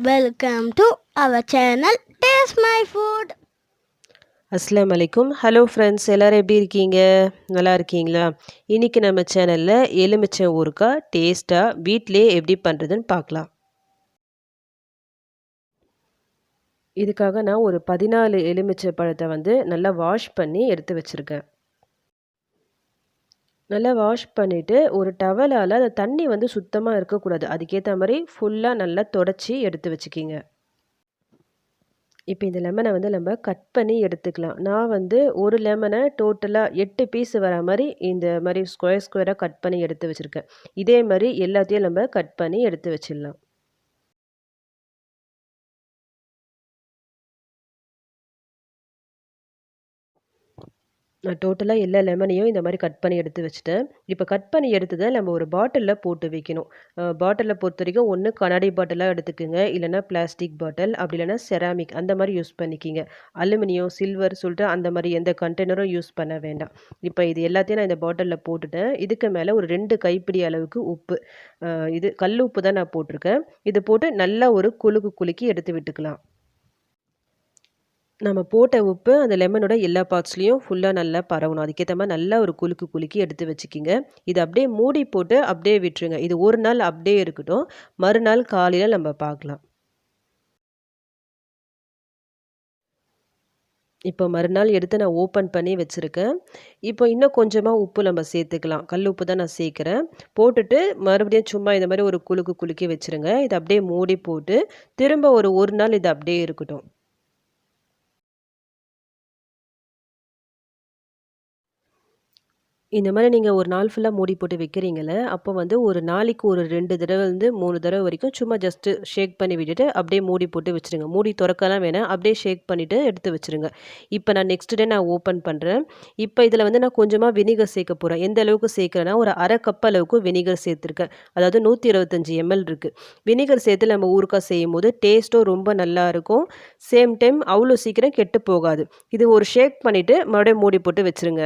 Welcome to our channel Taste My Food. அஸ்ஸலாமு அலைக்கும். Hello friends, எல்லோரும் எப்படி இருக்கீங்க? நல்லா இருக்கீங்களா? இன்றைக்கி நம்ம சேனலில் எலுமிச்சை ஊறுகாய் டேஸ்ட்டாக வீட்டிலே எப்படி பண்ணுறதுன்னு பார்க்கலாம். இதுக்காக நான் ஒரு 14 எலுமிச்சை பழத்தை நல்லா வாஷ் பண்ணி எடுத்து வச்சுருக்கேன். நல்லா வாஷ் பண்ணிவிட்டு ஒரு டவலால் அந்த தண்ணி சுத்தமாக இருக்கக்கூடாது. அதுக்கேற்ற மாதிரி ஃபுல்லாக நல்லா தொடச்சி எடுத்து வச்சுக்கிங்க. இப்போ இந்த லெமனை நம்ம கட் பண்ணி எடுத்துக்கலாம். நான் ஒரு லெமனை டோட்டலாக 8 பீஸ் வர மாதிரி இந்த மாதிரி ஸ்கொயர் ஸ்கொயராக கட் பண்ணி எடுத்து வச்சுருக்கேன். இதே மாதிரி எல்லாத்தையும் நம்ம கட் பண்ணி எடுத்து வச்சிடலாம். நான் டோட்டலாக எல்லா லெமனையும் இந்த மாதிரி கட் பண்ணி எடுத்து வச்சுட்டேன். இப்போ கட் பண்ணி எடுத்ததை நம்ம ஒரு பாட்டிலில் போட்டு வைக்கணும். பாட்டிலில் பொறுத்த வரைக்கும் ஒன்று கண்ணாடி பாட்டிலாக எடுத்துக்கோங்க, இல்லைனா பிளாஸ்டிக் பாட்டில், அப்படி இல்லைனா செராமிக் அந்த மாதிரி யூஸ் பண்ணிக்கிங்க. அலுமினியம், சில்வர் சொல்லிட்டு அந்த மாதிரி எந்த கண்டெய்னரும் யூஸ் பண்ண வேண்டாம். இப்போ இது எல்லாத்தையும் நான் இந்த பாட்டிலில் போட்டுட்டேன். இதுக்கு மேலே ஒரு 2 கைப்பிடி அளவுக்கு உப்பு, இது கல் உப்பு தான் நான் போட்டிருக்கேன். இது போட்டு நல்லா ஒரு குலுக்கி எடுத்து விட்டுக்கலாம். நம்ம போட்ட உப்பு அந்த லெமனோட எல்லா பார்ட்ஸ்லேயும் ஃபுல்லாக நல்லா பரவணும். அதுக்கேற்ற மாதிரி நல்லா ஒரு குலுக்கி எடுத்து வச்சுக்கிங்க. இது அப்படியே மூடி போட்டு அப்படியே விட்டுருங்க. இது ஒரு நாள் அப்படியே இருக்கட்டும். மறுநாள் காலையில் நம்ம பார்க்கலாம். இப்போ மறுநாள் எடுத்து நான் ஓப்பன் பண்ணி வச்சுருக்கேன். இப்போ இன்னும் கொஞ்சமாக உப்பு நம்ம சேர்த்துக்கலாம். கல் உப்பு தான் நான் சேர்க்குறேன். போட்டுட்டு மறுபடியும் சும்மா இந்த மாதிரி ஒரு குலுக்கி வச்சுருங்க. இதை அப்படியே மூடி போட்டு திரும்ப ஒரு நாள் இது அப்படியே இருக்கட்டும். இந்த மாதிரி நீங்கள் ஒரு நாள் ஃபுல்லாக மூடி போட்டு வைக்கிறீங்கள்ல, அப்போ ஒரு நாளைக்கு ஒரு 2 தடவை 3 தடவை வரைக்கும் சும்மா ஜஸ்ட்டு ஷேக் பண்ணி விட்டுட்டு அப்படியே மூடி போட்டு வச்சுருங்க. மூடி திறக்கலாம் வேணாம். அப்படியே ஷேக் பண்ணிவிட்டு எடுத்து வச்சுருங்க. இப்போ நான் நெக்ஸ்ட் டே நான் ஓப்பன் பண்ணுறேன். இப்போ இதில் நான் கொஞ்சமாக வினிகர் சேர்க்க போகிறேன். எந்த அளவுக்கு சேர்க்குறேன்னா, ஒரு 1/2 கப் அளவுக்கு வினிகர் சேர்த்துருக்கேன். அதாவது 125 ml இருக்குது. வினிகர் சேர்த்து நம்ம ஊறுகாய் செய்யும்போது டேஸ்ட்டும் ரொம்ப நல்லாயிருக்கும். சேம் டைம் அவ்வளோ சீக்கிரம் கெட்டு போகாது. இது ஒரு ஷேக் பண்ணிவிட்டு மறுபடியும் மூடி போட்டு வச்சுருங்க.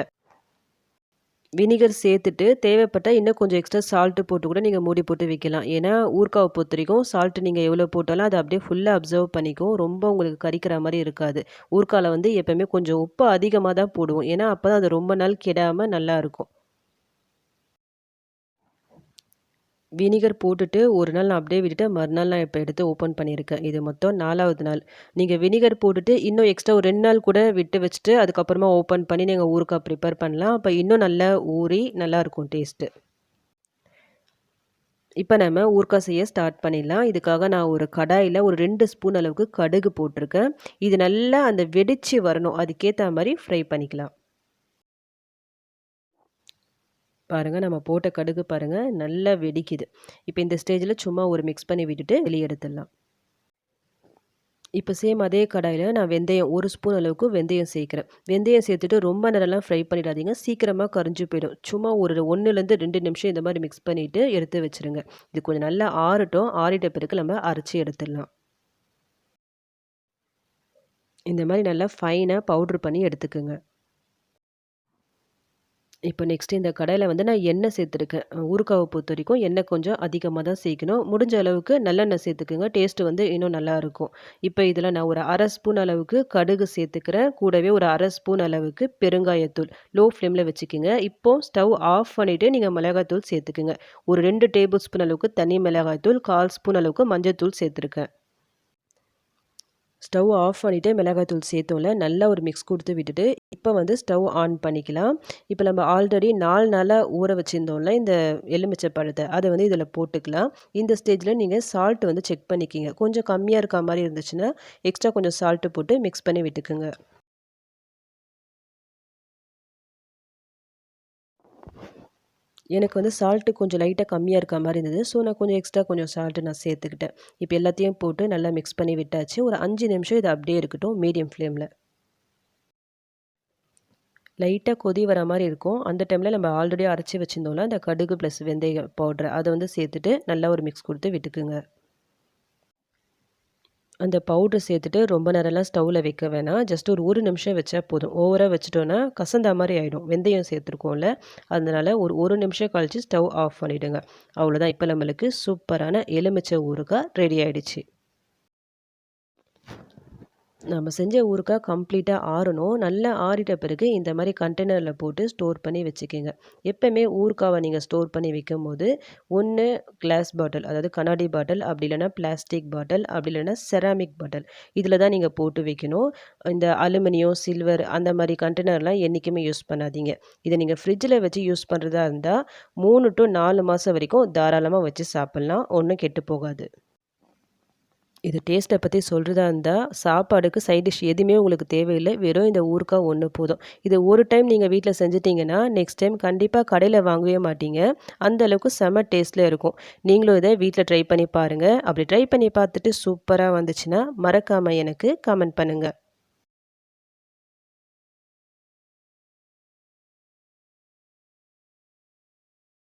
வினிகர் சேர்த்துட்டு தேவைப்பட்டால் இன்னும் கொஞ்சம் எக்ஸ்ட்ரா சால்ட்டு போட்டு கூட நீங்கள் மூடி போட்டு வைக்கலாம். ஏன்னா ஊறுகாவை பொறுத்த வரைக்கும் சால்ட்டு நீங்கள் எவ்வளோ போட்டாலும் அதை அப்படியே ஃபுல்லாக அப்சர்வ் பண்ணிக்கும். ரொம்ப உங்களுக்கு கரிக்கிற மாதிரி இருக்காது. ஊறுகாயில் எப்போவுமே கொஞ்சம் உப்பு அதிகமாக தான் போடுவோம். ஏன்னா அப்போ தான் அது ரொம்ப நாள் கெடாமல் நல்லாயிருக்கும். வினிகர் போட்டுட்டு ஒரு நாள் நான் அப்படியே விட்டுட்டு மறுநாள் நான் இப்போ எடுத்து ஓப்பன் பண்ணியிருக்கேன். இது மொத்தம் 4வது நாள். நீங்கள் வினிகர் போட்டுட்டு இன்னும் எக்ஸ்ட்ரா ஒரு 2 நாள் கூட விட்டு வச்சுட்டு அதுக்கப்புறமா ஓப்பன் பண்ணி நீங்கள் ஊறுகாய் ப்ரிப்பேர் பண்ணலாம். அப்போ இன்னும் நல்லா ஊறி நல்லாயிருக்கும் டேஸ்ட்டு. இப்போ நம்ம ஊறுகாய் செய்ய ஸ்டார்ட் பண்ணிடலாம். இதுக்காக நான் ஒரு கடாயில் ஒரு 2 ஸ்பூன் அளவுக்கு கடுகு போட்டிருக்கேன். இது நல்லா அந்த வெடித்து வரணும். அதுக்கேற்ற மாதிரி ஃப்ரை பண்ணிக்கலாம். பாருங்கள், நம்ம போட்ட கடுகு பாருங்கள் நல்லா வெடிக்குது. இப்போ இந்த ஸ்டேஜில் சும்மா ஒரு மிக்ஸ் பண்ணி விட்டுட்டு வெளியே எடுத்துடலாம். இப்போ சேம் அதே கடாயில் நான் வெந்தயம் 1 ஸ்பூன் அளவுக்கு வெந்தயம் சேர்க்குறேன். வெந்தயம் சேர்த்துட்டு ரொம்ப நேரம்லாம் ஃப்ரை பண்ணிடாதீங்க. சீக்கிரமாக கரிஞ்சு போயிடும். சும்மா ஒரு 1லேருந்து 2 நிமிஷம் இந்த மாதிரி மிக்ஸ் பண்ணிவிட்டு எடுத்து வச்சுருங்க. இது கொஞ்சம் நல்லா ஆறட்டும். ஆறிட்ட பிறகு நம்ம அரைச்சி எடுத்துடலாம். இந்த மாதிரி நல்லா ஃபைனாக பவுட்ரு பண்ணி எடுத்துக்கோங்க. இப்போ நெக்ஸ்ட்டு இந்த கடாயில் நான் எண்ணெய் சேர்த்துருக்கேன். ஊறுகாவை பொறுத்த வரைக்கும் எண்ணெய் கொஞ்சம் அதிகமாக தான் சேர்க்கணும். முடிஞ்ச அளவுக்கு நல்லெண்ணெய் சேர்த்துக்குங்க. டேஸ்ட்டு இன்னும் நல்லாயிருக்கும். இப்போ இதில் நான் ஒரு 1/2 ஸ்பூன் அளவுக்கு கடுகு சேர்த்துக்கிறேன். கூடவே ஒரு 1/2 ஸ்பூன் அளவுக்கு பெருங்காயத்தூள். லோ ஃப்ளேமில் வச்சுக்கோங்க. இப்போது ஸ்டவ் ஆஃப் பண்ணிவிட்டு நீங்கள் மிளகாய்த்தூள் சேர்த்துக்குங்க. ஒரு 2 டேபிள் ஸ்பூன் அளவுக்கு தனி மிளகாய்த்தூள், 1/4 ஸ்பூன் அளவுக்கு மஞ்சள்தூள் சேர்த்துருக்கேன். ஸ்டவ் ஆஃப் பண்ணிவிட்டு மிளகாய்த்தூள் சேர்த்தோம்ல, நல்லா ஒரு மிக்ஸ் கொடுத்து விட்டுட்டு இப்போ ஸ்டவ் ஆன் பண்ணிக்கலாம். இப்போ நம்ம ஆல்ரெடி 4 நாளாக ஊற வச்சுருந்தோம்ல இந்த எலுமிச்சை பழத்தை, அதை இதில் போட்டுக்கலாம். இந்த ஸ்டேஜில் நீங்கள் சால்ட் செக் பண்ணிக்கிங்க. கொஞ்சம் கம்மியாக இருக்க மாதிரி இருந்துச்சுன்னா எக்ஸ்ட்ரா கொஞ்சம் சால்ட்டு போட்டு மிக்ஸ் பண்ணி விட்டுக்குங்க. எனக்கு சால்ட்டு கொஞ்சம் லைட்டாக கம்மியாக இருக்க மாதிரி இருந்தது. ஸோ நான் கொஞ்சம் எக்ஸ்ட்ரா கொஞ்சம் சால்ட்டு நான் சேர்த்துக்கிட்டேன். இப்போ எல்லாத்தையும் போட்டு நல்லா மிக்ஸ் பண்ணி விட்டாச்சு. ஒரு 5 நிமிஷம் இது அப்படியே இருக்கட்டும் மீடியம் ஃப்ளேமில். லைட்டாக கொதி வர மாதிரி இருக்கும். அந்த டைமில் நம்ம ஆல்ரெடி அரைச்சி வச்சுருந்தோம்ல அந்த கடுகு ப்ளஸ் வெந்தய பவுட்ரு அதை சேர்த்துட்டு நல்லா ஒரு மிக்ஸ் கொடுத்து விட்டுக்குங்க. அந்த பவுட்ரு சேர்த்துட்டு ரொம்ப நேரம்லாம் ஸ்டவ்வில் வைக்க வேணாம். ஜஸ்ட் ஒரு நிமிஷம் வச்சா போதும். ஓவராக வச்சுட்டோன்னா கசந்த மாதிரி ஆகிடும். வெந்தயம் சேர்த்துருக்கோம்ல, அதனால் ஒரு நிமிஷம் கழித்து ஸ்டவ் ஆஃப் பண்ணிவிடுங்க. அவ்வளோதான். இப்போ நம்மளுக்கு சூப்பரான எலுமிச்சை ஊறுகாய் ரெடி ஆகிடுச்சு. நம்ம செஞ்ச ஊறுகாய் கம்ப்ளீட்டா ஆறணும். நல்லா ஆறிட்ட பிறகு இந்த மாரி கண்டெய்னர்ல போட்டு ஸ்டோர் பண்ணி வச்சுக்கங்க. எப்பவுமே ஊறுகாவ நீங்க ஸ்டோர் பண்ணி வைக்கும்போது, ஒண்ணு கிளாஸ் பாட்டில் அதாவது கண்ணாடி பாட்டில், அப்படி இல்லன்னா பிளாஸ்டிக் பாட்டில், அப்படி இல்லன்னா செராமிக் பாட்டில். இதில தான் நீங்க போட்டு வைக்கணும். இந்த அலுமினியம், சில்வர் அந்த மாரி கண்டெய்னர்லாம் என்னைக்குமே யூஸ் பண்ணாதீங்க. இத நீங்க ஃப்ரிட்ஜில வச்சு யூஸ் பண்றதா இருந்தா 3 டூ 4 மாசம் வரைக்கும் தாராளமா வச்சு சாப்பிடலாம். ஒண்ணும் கெட்டு போகாது. இது டேஸ்ட்ட பத்தி சொல்றதா இருந்தா, சாப்பாடுக்கு சைட் டிஷ் எதுவுமே உங்களுக்கு தேவையில்ல. வெறும் இந்த ஊறுகாய் ஒண்ணு போதும். இத ஒரு டைம் நீங்க வீட்ல செஞ்சுட்டீங்கன்னா, நெக்ஸ்ட் டைம் கண்டிப்பா கடையில வாங்கவே மாட்டீங்க. அந்த அளவுக்கு செம்ம டேஸ்ட்ல இருக்கும். நீங்களும் இத வீட்ல ட்ரை பண்ணி பாருங்க. அப்படி ட்ரை பண்ணி பார்த்துட்டு சூப்பரா வந்துச்சுன்னா, மறக்காம எனக்கு கமெண்ட் பண்ணுங்க.